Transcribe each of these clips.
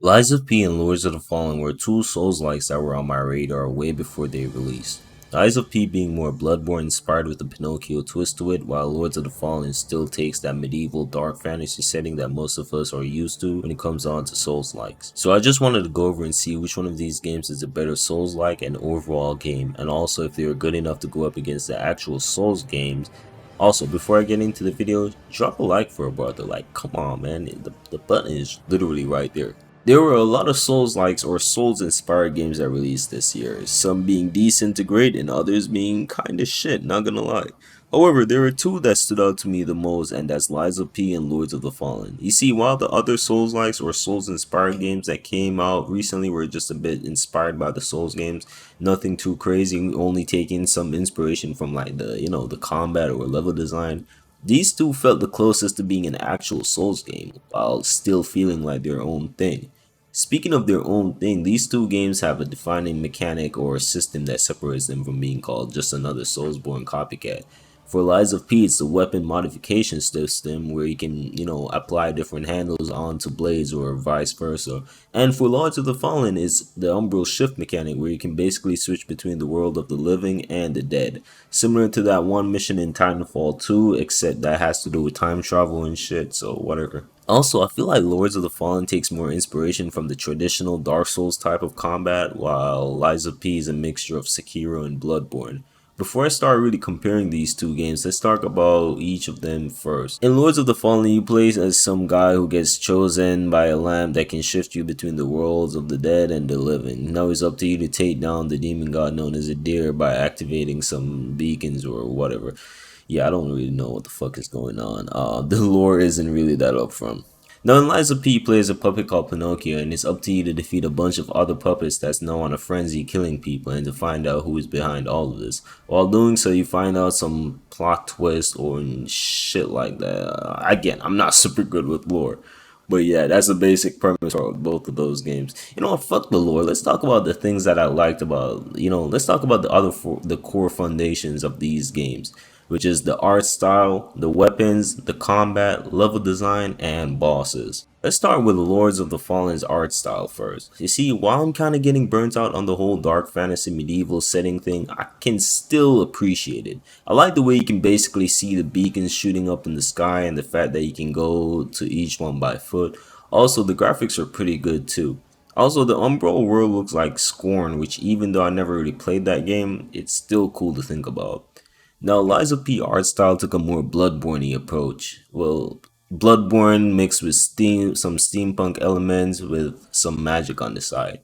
Lies of P and Lords of the Fallen were two Souls-likes that were on my radar way before they released. Lies of P being more Bloodborne inspired with a Pinocchio twist to it, while Lords of the Fallen still takes that medieval dark fantasy setting that most of us are used to when it comes on to Souls-likes. So I just wanted to go over and see which one of these games is a better Souls-like and overall game, and also if they were good enough to go up against the actual Souls games. Also, before I get into the video, drop a like for a brother. Like, come on, man. The button is literally right there. There were a lot of Souls-likes or Souls-inspired games that released this year, some being decent to great and others being kinda shit, not gonna lie. However, there are two that stood out to me the most, and that's Lies of P and Lords of the Fallen. You see, while the other Souls-likes or Souls-inspired games that came out recently were just a bit inspired by the Souls games, nothing too crazy, only taking some inspiration from like the combat or level design. These two felt the closest to being an actual Souls game, while still feeling like their own thing. Speaking of their own thing, these two games have a defining mechanic or system that separates them from being called just another Soulsborne copycat. For Lies of P, it's the weapon modification system where you can, apply different handles onto blades or vice versa. And for Lords of the Fallen, it's the Umbral Shift mechanic where you can basically switch between the world of the living and the dead. Similar to that one mission in Titanfall 2, except that has to do with time travel and shit, so whatever. Also, I feel like Lords of the Fallen takes more inspiration from the traditional Dark Souls type of combat, while Lies of P is a mixture of Sekiro and Bloodborne. Before I start really comparing these two games, let's talk about each of them first. In Lords of the Fallen, you play as some guy who gets chosen by a lamp that can shift you between the worlds of the dead and the living. Now it's up to you to take down the demon god known as a deer by activating some beacons or whatever. Yeah, I don't really know what the fuck is going on. The lore isn't really that upfront. Now, in Lies of P plays a puppet called Pinocchio, and it's up to you to defeat a bunch of other puppets that's now on a frenzy killing people and to find out who is behind all of this. While doing so, you find out some plot twist or shit like that. Again, I'm not super good with lore. But yeah, that's the basic premise for both of those games. You know what? Fuck the lore. Let's talk about the things that I liked about. Let's talk about the core foundations of these games, which is the art style, the weapons, the combat, level design, and bosses. Let's start with Lords of the Fallen's art style first. You see, while I'm kind of getting burnt out on the whole dark fantasy medieval setting thing, I can still appreciate it. I like the way you can basically see the beacons shooting up in the sky and the fact that you can go to each one by foot. Also, the graphics are pretty good too. Also, the Umbral world looks like Scorn, which even though I never really played that game, it's still cool to think about. Now, Lies of P art style took a more Bloodborne-y approach. Well, Bloodborne mixed with some steampunk elements with some magic on the side.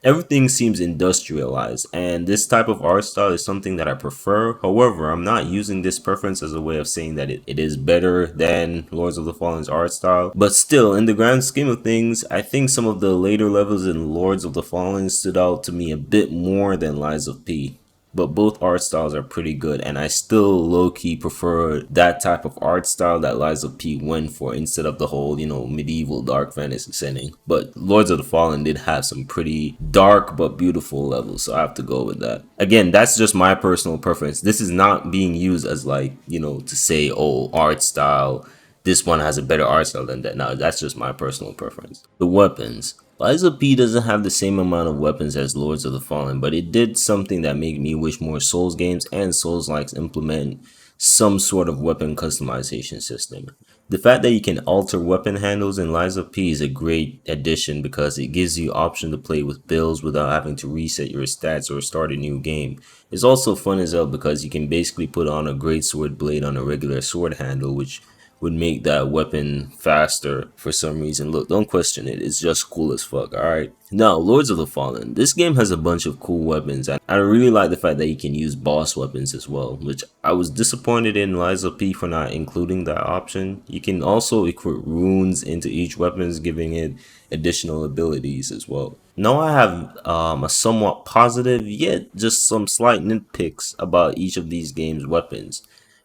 Everything seems industrialized, and this type of art style is something that I prefer. However, I'm not using this preference as a way of saying that it is better than Lords of the Fallen's art style. But still, in the grand scheme of things, I think some of the later levels in Lords of the Fallen stood out to me a bit more than Lies of P. But both art styles are pretty good, and I still low-key prefer that type of art style that Lies of P went for instead of the whole, medieval dark fantasy setting. But Lords of the Fallen did have some pretty dark but beautiful levels, so I have to go with that. Again, that's just my personal preference. This is not being used as like, to say, oh, art style, this one has a better art style than that. No, that's just my personal preference. The weapons. Lies of P doesn't have the same amount of weapons as Lords of the Fallen, but it did something that made me wish more Souls games and Souls-likes implement some sort of weapon customization system. The fact that you can alter weapon handles in Lies of P is a great addition because it gives you option to play with builds without having to reset your stats or start a new game. It's also fun as hell because you can basically put on a great sword blade on a regular sword handle, which would make that weapon faster for some reason. Look, don't question it. It's just cool as fuck, alright? Now, Lords of the Fallen. This game has a bunch of cool weapons, and I really like the fact that you can use boss weapons as well, which I was disappointed in Lies of P for not including that option. You can also equip runes into each weapon, giving it additional abilities as well. Now I have a somewhat positive, yet just some slight nitpicks about each of these games' weapons.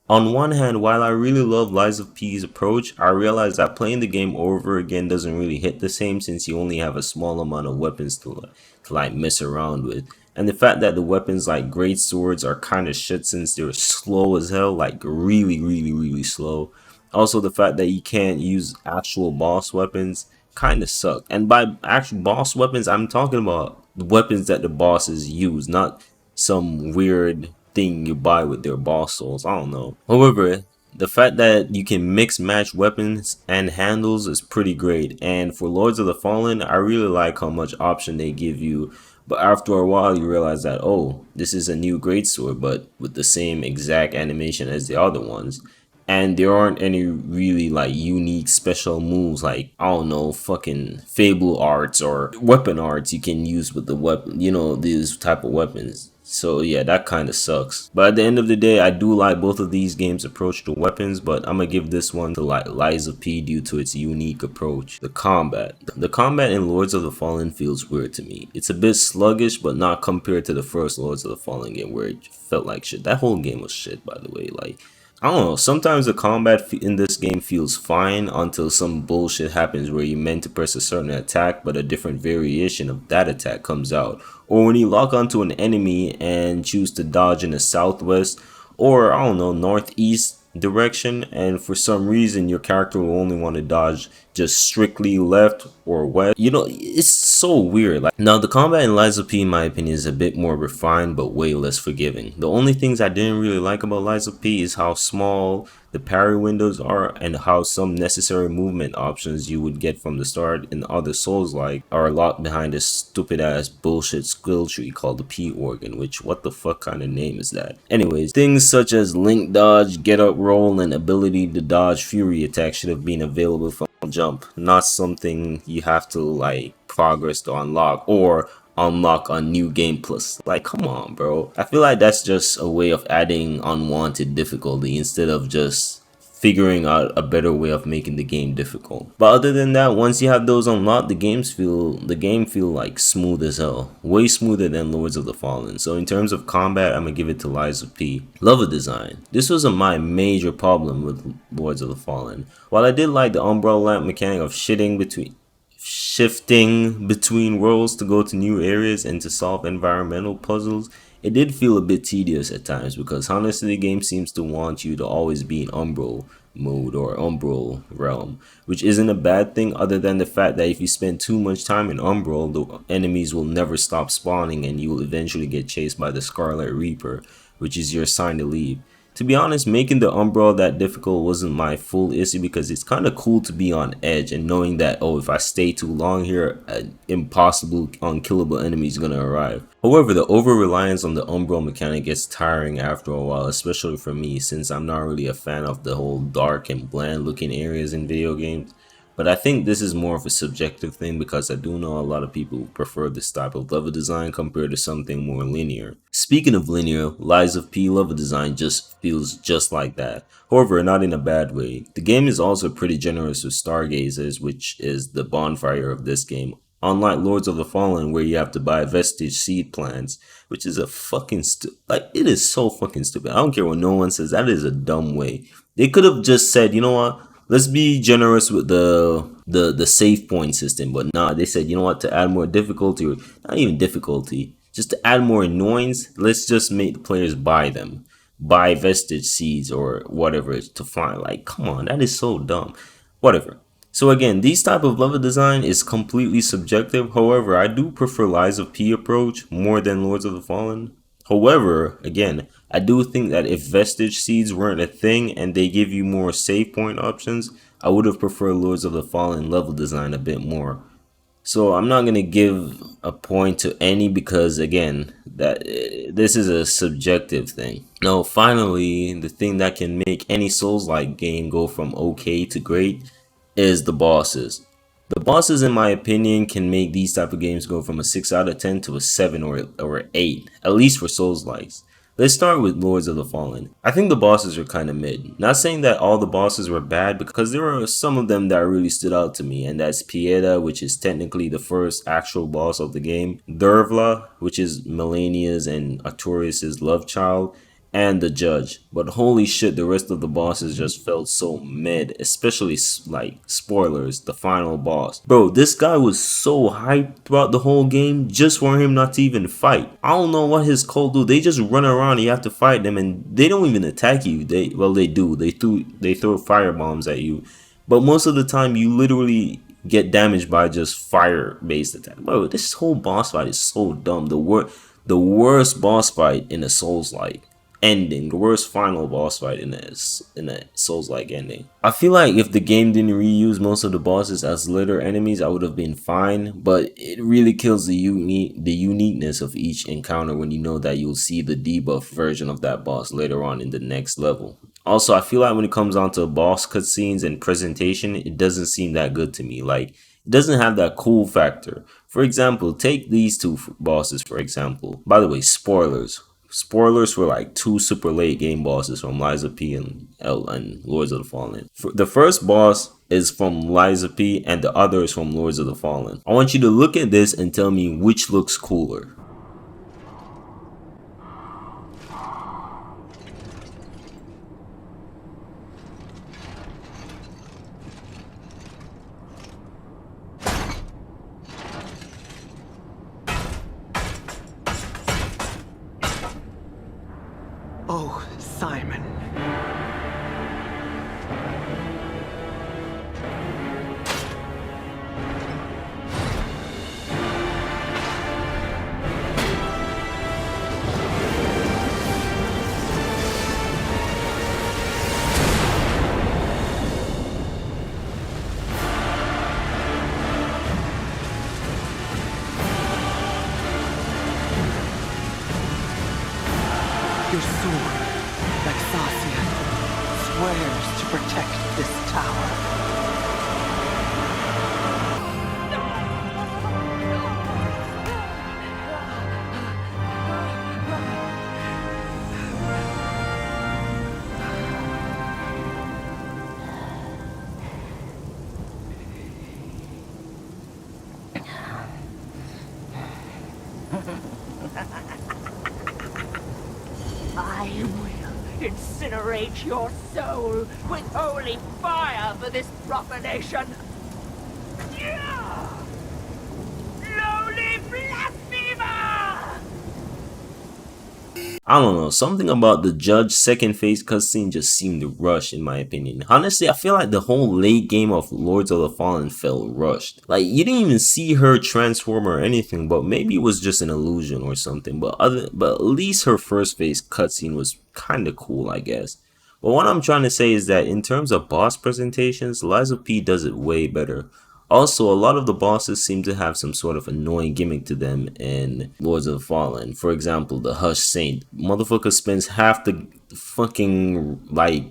On one hand, while I really love Lies of P's approach, I realize that playing the game over again doesn't really hit the same since you only have a small amount of weapons to mess around with. And the fact that the weapons like great swords are kind of shit since they're slow as hell, like really slow. Also the fact that you can't use actual boss weapons kind of suck. And by actual boss weapons, I'm talking about the weapons that the bosses use, not some weird thing you buy with their boss souls. I don't know. However, the fact that you can mix match weapons and handles is pretty great. And for Lords of the Fallen, I really like how much option they give you. But after a while, you realize that, oh, this is a new greatsword, but with the same exact animation as the other ones. And there aren't any really like unique special moves like, I don't know, fucking fable arts or weapon arts you can use with the weapon, you know, these type of weapons. So yeah, that kind of sucks. But at the end of the day, I do like both of these games' approach to weapons, but I'm gonna give this one to like Lies of P due to its unique approach. The combat. The combat in Lords of the Fallen feels weird to me. It's a bit sluggish, but not compared to the first Lords of the Fallen game where it felt like shit. That whole game was shit, by the way. Like, I don't know, sometimes the combat in this game feels fine until some bullshit happens where you're meant to press a certain attack but a different variation of that attack comes out. Or when you lock onto an enemy and choose to dodge in the southwest or, I don't know, northeast direction, and for some reason your character will only want to dodge just strictly left or west. You know, it's so weird. Like, now the combat in Lies of P, in my opinion, is a bit more refined but way less forgiving. The only things I didn't really like about Lies of P is how small the parry windows are and how some necessary movement options you would get from the start in other Souls like are locked behind this stupid ass bullshit skill tree called the P organ, which what the fuck kind of name is that? Anyways, things such as link dodge, get up roll, and ability to dodge fury attacks should have been available from jump, not something you have to like progress to unlock or unlock on new game plus. Like, come on, bro. I feel like that's just a way of adding unwanted difficulty instead of just figuring out a better way of making the game difficult. But other than that, once you have those unlocked, the game feel like smooth as hell, way smoother than Lords of the Fallen. So in terms of combat, I'm gonna give it to Lies of P. Level design. This was my major problem with Lords of the Fallen. While I did like the umbrella lamp mechanic of shifting between worlds to go to new areas and to solve environmental puzzles, it did feel a bit tedious at times because honestly the game seems to want you to always be in Umbral mode or Umbral realm, which isn't a bad thing other than the fact that if you spend too much time in Umbral, the enemies will never stop spawning and you will eventually get chased by the Scarlet Reaper, which is your sign to leave. To be honest, making the Umbral that difficult wasn't my full issue because it's kind of cool to be on edge and knowing that, oh, if I stay too long here, an impossible, unkillable enemy is going to arrive. However, the over-reliance on the Umbral mechanic gets tiring after a while, especially for me since I'm not really a fan of the whole dark and bland looking areas in video games. But I think this is more of a subjective thing because I do know a lot of people who prefer this type of level design compared to something more linear. Speaking of linear, Lies of P level design just feels just like that. However, not in a bad way. The game is also pretty generous with stargazers, which is the bonfire of this game. Unlike Lords of the Fallen, where you have to buy vestige seed plants, which is a fucking like, it is so fucking stupid. I don't care what no one says, that is a dumb way. They could have just said, you know what? Let's be generous with the save point system, but nah, they said, you know what, to add more difficulty, or not even difficulty, just to add more annoyance, let's just make the players buy them. Buy vestige seeds or whatever to find. Like, come on, that is so dumb. Whatever. So again, these type of level design is completely subjective. However, I do prefer Lies of P approach more than Lords of the Fallen. However, again, I do think that if vestige seeds weren't a thing and they give you more save point options, I would have preferred Lords of the Fallen level design a bit more. So I'm not going to give a point to any because again, this is a subjective thing. Now, finally, the thing that can make any Souls-like game go from okay to great is the bosses. The bosses, in my opinion, can make these type of games go from a 6 out of 10 to a 7 or 8, at least for Souls-likes. Let's start with Lords of the Fallen. I think the bosses are kind of mid. Not saying that all the bosses were bad, because there are some of them that really stood out to me, and that's Pieta, which is technically the first actual boss of the game, Dervla, which is Melania's and Artorias' love child, and the judge. But holy shit, the rest of the bosses just felt so mid, especially like spoilers, the final boss. Bro, this guy was so hyped throughout the whole game just for him not to even fight. I don't know what his cult do. They just run around, you have to fight them, and they don't even attack you. They do. They throw fire bombs at you. But most of the time you literally get damaged by just fire based attack. Bro, this whole boss fight is so dumb. The worst boss fight in a Souls like ending, the worst final boss fight in a Souls like ending. I feel like if the game didn't reuse most of the bosses as later enemies, I would have been fine, but it really kills the uniqueness of each encounter when you know that you'll see the debuff version of that boss later on in the next level. Also, I feel like when it comes down to boss cutscenes and presentation, it doesn't seem that good to me. Like, it doesn't have that cool factor. For example, take these two bosses, for example. By the way, spoilers. Spoilers for like two super late game bosses from Lies of P and Lords of the Fallen. The first boss is from Lies of P and the other is from Lords of the Fallen. I want you to look at this and tell me which looks cooler. Oh, Simon. Your sword, like Sasia, swears to protect this tower. I will incinerate your soul with holy fire for this profanation. Yeah! Lowly blasphemer! I don't know, something about the Judge second phase cutscene just seemed rushed in my opinion. Honestly, I feel like the whole late game of Lords of the Fallen felt rushed. Like, you didn't even see her transform or anything, but maybe it was just an illusion or something. But at least her first phase cutscene was kind of cool, I guess. But what I'm trying to say is that in terms of boss presentations, Lies of P does it way better. Also, a lot of the bosses seem to have some sort of annoying gimmick to them in Lords of the Fallen. For example, the Hush Saint. Motherfucker spends half the fucking, like,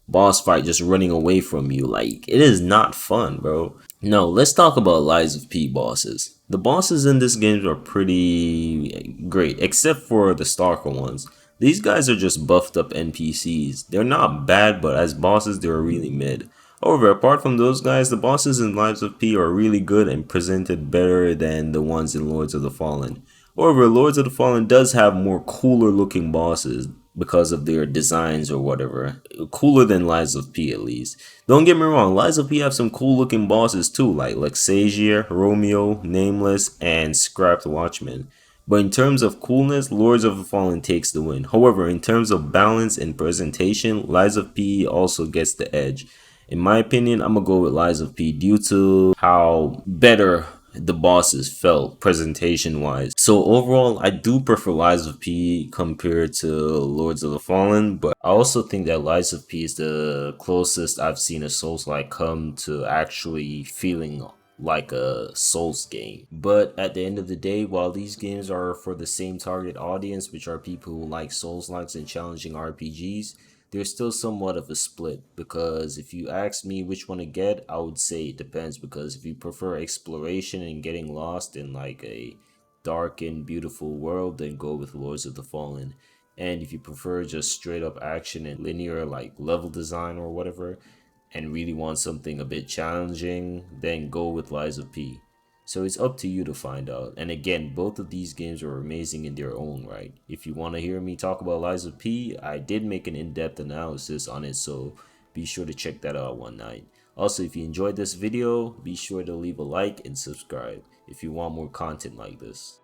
boss fight just running away from you. Like, it is not fun, bro. No, let's talk about Lies of P bosses. The bosses in this game are pretty great, except for the Stalker ones. These guys are just buffed up NPCs. They're not bad, but as bosses, they're really mid. However, apart from those guys, the bosses in Lives of P are really good and presented better than the ones in Lords of the Fallen. However, Lords of the Fallen does have more cooler looking bosses because of their designs or whatever. Cooler than Lies of P at least. Don't get me wrong, Lies of P have some cool looking bosses too, like Lexasia, Romeo, Nameless, and Scrapped Watchman. But in terms of coolness, Lords of the Fallen takes the win. However, in terms of balance and presentation, Lies of P also gets the edge. In my opinion, I'm gonna go with Lies of P due to how better the bosses felt presentation wise. So overall, I do prefer Lies of P compared to Lords of the Fallen, but I also think that Lies of P is the closest I've seen a Souls like come to actually feeling like a Souls game. But at the end of the day, while these games are for the same target audience, which are people who like Souls likes and challenging RPGs, there's still somewhat of a split, because if you ask me which one to get, I would say it depends, because if you prefer exploration and getting lost in like a dark and beautiful world, then go with Lords of the Fallen. And if you prefer just straight up action and linear like level design or whatever, and really want something a bit challenging, then go with Lies of P. So it's up to you to find out. And again, both of these games are amazing in their own right. If you want to hear me talk about Lies of P, I did make an in-depth analysis on it, so be sure to check that out one night. Also, if you enjoyed this video, be sure to leave a like and subscribe if you want more content like this.